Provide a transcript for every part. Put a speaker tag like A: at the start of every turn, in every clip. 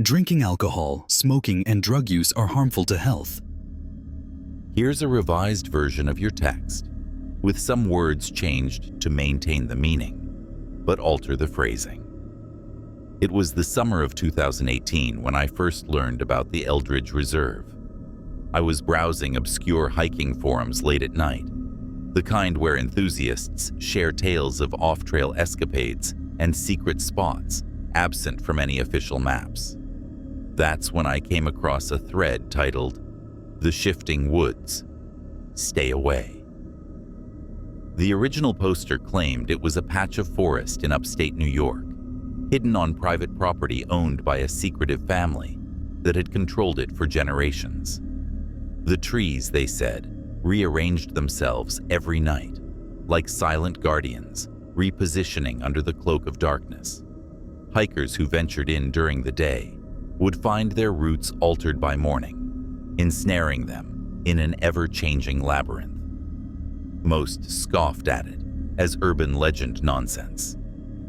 A: Drinking alcohol, smoking, and drug use are harmful to health.
B: Here's a revised version of your text, with some words changed to maintain the meaning, but alter the phrasing. It was the summer of 2018 when I first learned about the Eldridge Preserve. I was browsing obscure hiking forums late at night, the kind where enthusiasts share tales of off-trail escapades and secret spots absent from any official maps. That's when I came across a thread titled, "The Shifting Woods. Stay away." The original poster claimed it was a patch of forest in upstate New York, hidden on private property owned by a secretive family that had controlled it for generations. The trees, they said, rearranged themselves every night, like silent guardians, repositioning under the cloak of darkness. Hikers who ventured in during the day would find their routes altered by morning, ensnaring them in an ever-changing labyrinth. Most scoffed at it as urban legend nonsense,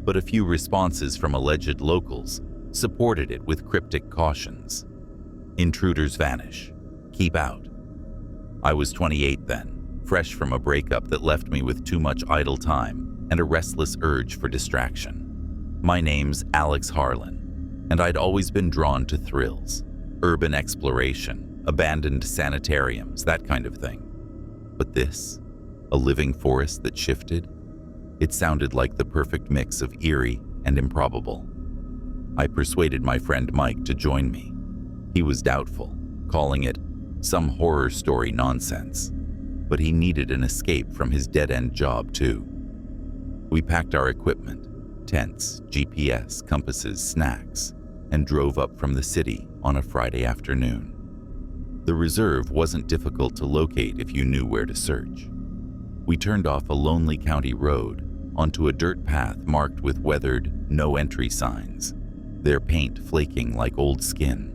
B: but a few responses from alleged locals supported it with cryptic cautions. Intruders vanish. Keep out. I was 28 then, fresh from a breakup that left me with too much idle time and a restless urge for distraction. My name's Alex Harlan, and I'd always been drawn to thrills, urban exploration, abandoned sanitariums, that kind of thing. But this, a living forest that shifted, it sounded like the perfect mix of eerie and improbable. I persuaded my friend Mike to join me. He was doubtful, calling it some horror story nonsense, but he needed an escape from his dead-end job too. We packed our equipment, tents, GPS, compasses, snacks, and drove up from the city on a Friday afternoon. The reserve wasn't difficult to locate if you knew where to search. We turned off a lonely county road onto a dirt path marked with weathered, no-entry signs, their paint flaking like old skin.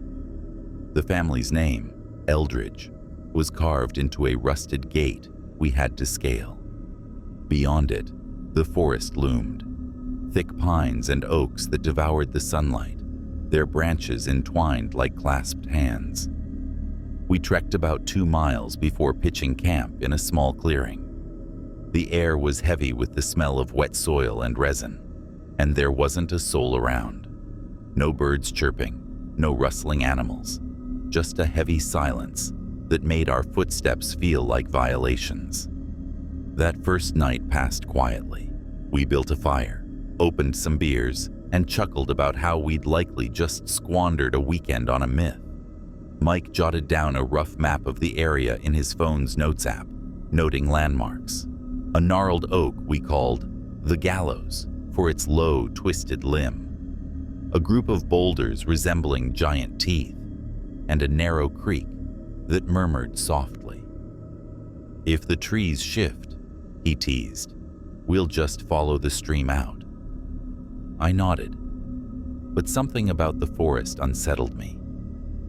B: The family's name, Eldridge, was carved into a rusted gate we had to scale. Beyond it, the forest loomed, thick pines and oaks that devoured the sunlight, their branches entwined like clasped hands. We trekked about 2 miles before pitching camp in a small clearing. The air was heavy with the smell of wet soil and resin, and there wasn't a soul around. No birds chirping, no rustling animals, just a heavy silence that made our footsteps feel like violations. That first night passed quietly. We built a fire, opened some beers, and chuckled about how we'd likely just squandered a weekend on a myth. Mike jotted down a rough map of the area in his phone's notes app, noting landmarks. A gnarled oak we called the Gallows for its low, twisted limb. A group of boulders resembling giant teeth, and a narrow creek that murmured softly. "If the trees shift," he teased, "we'll just follow the stream out." I nodded, but something about the forest unsettled me.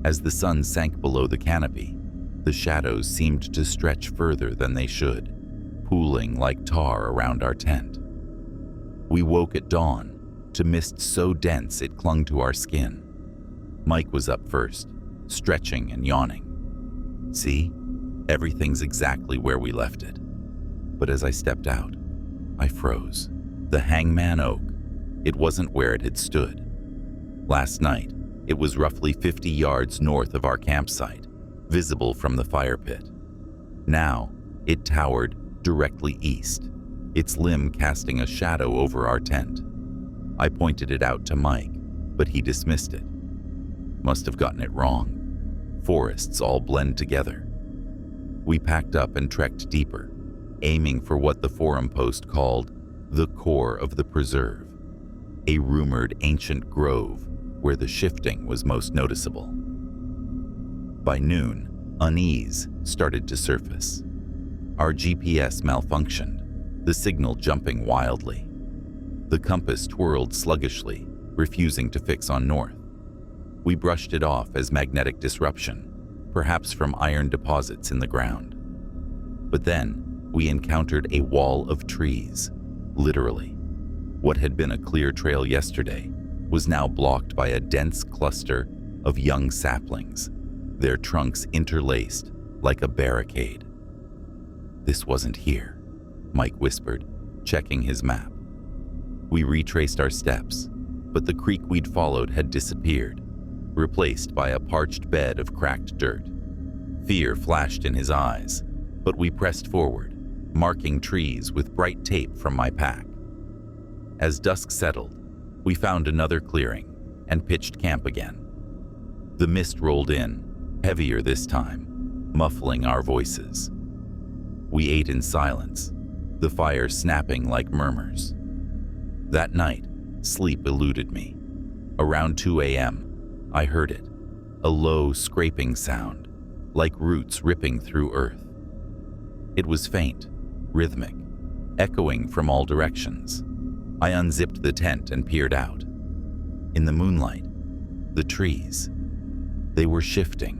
B: As the sun sank below the canopy, the shadows seemed to stretch further than they should, pooling like tar around our tent. We woke at dawn to mist so dense it clung to our skin. Mike was up first, stretching and yawning. "See, everything's exactly where we left it." But as I stepped out, I froze. The hangman oak, it wasn't where it had stood. Last night, it was roughly 50 yards north of our campsite, visible from the fire pit. Now, it towered directly east, its limb casting a shadow over our tent. I pointed it out to Mike, but he dismissed it. Must have gotten it wrong. Forests all blend together. We packed up and trekked deeper, aiming for what the forum post called the core of the preserve, a rumored ancient grove where the shifting was most noticeable. By noon, unease started to surface. Our GPS malfunctioned, the signal jumping wildly. The compass twirled sluggishly, refusing to fix on north. We brushed it off as magnetic disruption, perhaps from iron deposits in the ground. But then, we encountered a wall of trees, literally. What had been a clear trail yesterday was now blocked by a dense cluster of young saplings, their trunks interlaced like a barricade. "This wasn't here," Mike whispered, checking his map. We retraced our steps, but the creek we'd followed had disappeared, replaced by a parched bed of cracked dirt. Fear flashed in his eyes, but we pressed forward, marking trees with bright tape from my pack. As dusk settled, we found another clearing and pitched camp again. The mist rolled in, heavier this time, muffling our voices. We ate in silence, the fire snapping like murmurs. That night, sleep eluded me. Around 2 a.m., I heard it, a low scraping sound, like roots ripping through earth. It was faint, rhythmic, echoing from all directions. I unzipped the tent and peered out. In the moonlight, the trees, they were shifting.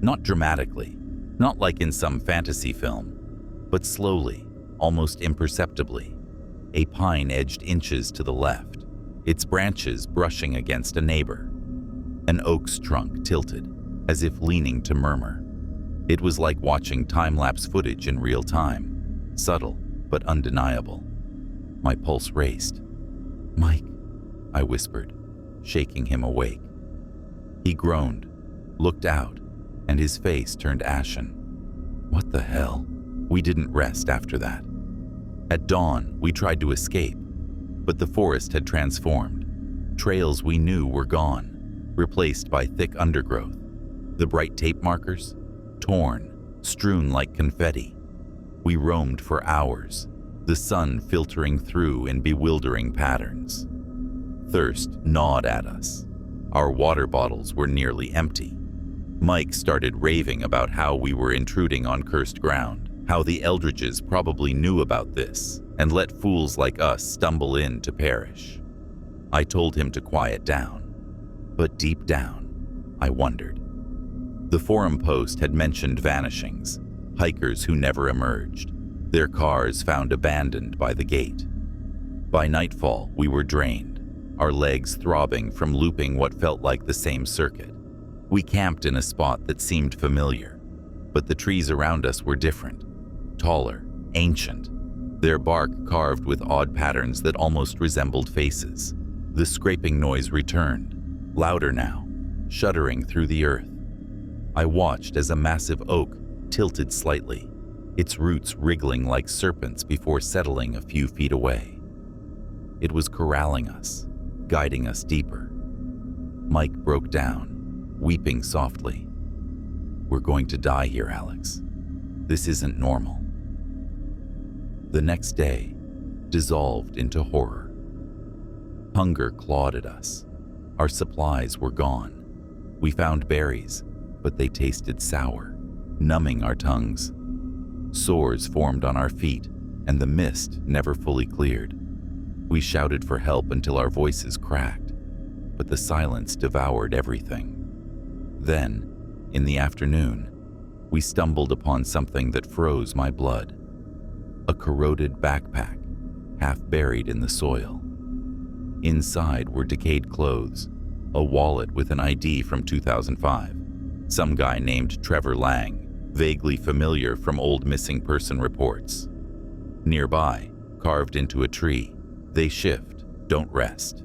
B: Not dramatically, not like in some fantasy film, but slowly, almost imperceptibly. A pine edged inches to the left, its branches brushing against a neighbor. An oak's trunk tilted, as if leaning to murmur. It was like watching time-lapse footage in real time, subtle but undeniable. My pulse raced. "Mike," I whispered, shaking him awake. He groaned, looked out, and his face turned ashen. What the hell? We didn't rest after that. At dawn, we tried to escape, but the forest had transformed. Trails we knew were gone, replaced by thick undergrowth. The bright tape markers, torn, strewn like confetti. We roamed for hours, the sun filtering through in bewildering patterns. Thirst gnawed at us. Our water bottles were nearly empty. Mike started raving about how we were intruding on cursed ground, how the Eldridges probably knew about this and let fools like us stumble in to perish. I told him to quiet down, but deep down, I wondered. The forum post had mentioned vanishings, hikers who never emerged, their cars found abandoned by the gate. By nightfall, we were drained, our legs throbbing from looping what felt like the same circuit. We camped in a spot that seemed familiar, but the trees around us were different, taller, ancient, their bark carved with odd patterns that almost resembled faces. The scraping noise returned, louder now, shuddering through the earth. I watched as a massive oak tilted slightly, its roots wriggling like serpents before settling a few feet away. It was corralling us, guiding us deeper. Mike broke down, weeping softly. "We're going to die here, Alex. This isn't normal." The next day dissolved into horror. Hunger clawed at us. Our supplies were gone. We found berries, but they tasted sour, numbing our tongues. Sores formed on our feet, and the mist never fully cleared. We shouted for help until our voices cracked, but the silence devoured everything. Then, in the afternoon, we stumbled upon something that froze my blood. A corroded backpack, half buried in the soil. Inside were decayed clothes, a wallet with an ID from 2005. Some guy named Trevor Lang, vaguely familiar from old missing person reports. Nearby, carved into a tree, "They shift, don't rest."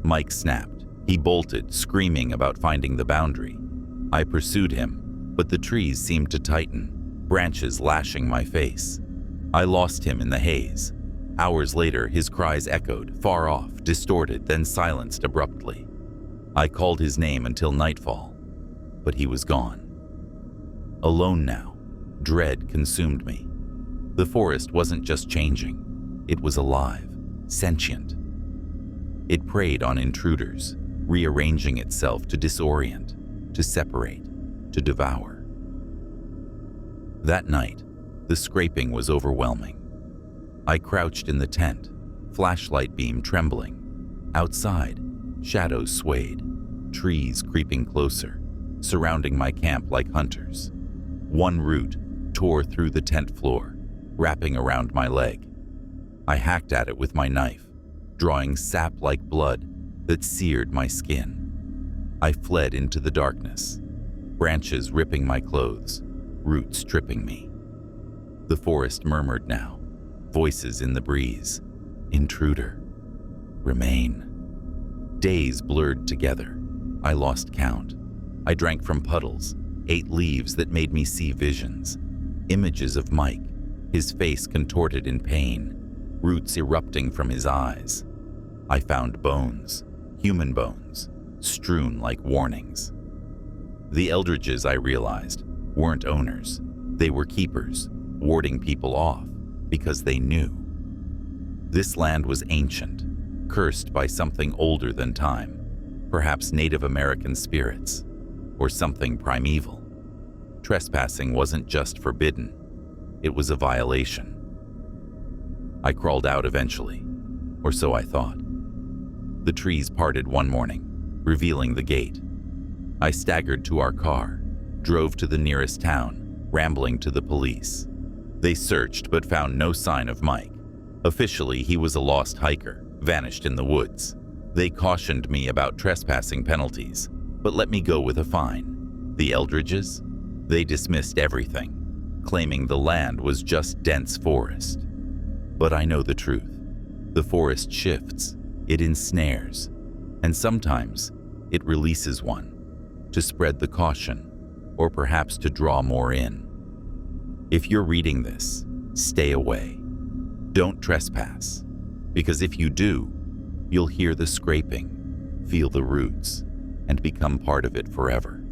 B: Mike snapped. He bolted, screaming about finding the boundary. I pursued him, but the trees seemed to tighten, branches lashing my face. I lost him in the haze. Hours later, his cries echoed, far off, distorted, then silenced abruptly. I called his name until nightfall, but he was gone. Alone now, dread consumed me. The forest wasn't just changing, it was alive, sentient. It preyed on intruders, rearranging itself to disorient, to separate, to devour. That night, the scraping was overwhelming. I crouched in the tent, flashlight beam trembling. Outside, shadows swayed, trees creeping closer, surrounding my camp like hunters. One root tore through the tent floor, wrapping around my leg. I hacked at it with my knife, drawing sap like blood that seared my skin. I fled into the darkness, branches ripping my clothes, roots stripping me. The forest murmured now, voices in the breeze. Intruder. Remain. Days blurred together. I lost count. I drank from puddles, ate leaves that made me see visions. Images of Mike, his face contorted in pain, roots erupting from his eyes. I found bones, human bones, strewn like warnings. The Eldridges, I realized, weren't owners. They were keepers, warding people off because they knew. This land was ancient, cursed by something older than time, perhaps Native American spirits, or something primeval. Trespassing wasn't just forbidden, it was a violation. I crawled out eventually, or so I thought. The trees parted one morning, revealing the gate. I staggered to our car, drove to the nearest town, rambling to the police. They searched but found no sign of Mike. Officially, he was a lost hiker, vanished in the woods. They cautioned me about trespassing penalties, but let me go with a fine. The Eldridges? They dismissed everything, claiming the land was just dense forest. But I know the truth. The forest shifts, it ensnares, and sometimes it releases one, to spread the caution, or perhaps to draw more in. If you're reading this, stay away. Don't trespass, because if you do, you'll hear the scraping, feel the roots, and become part of it forever.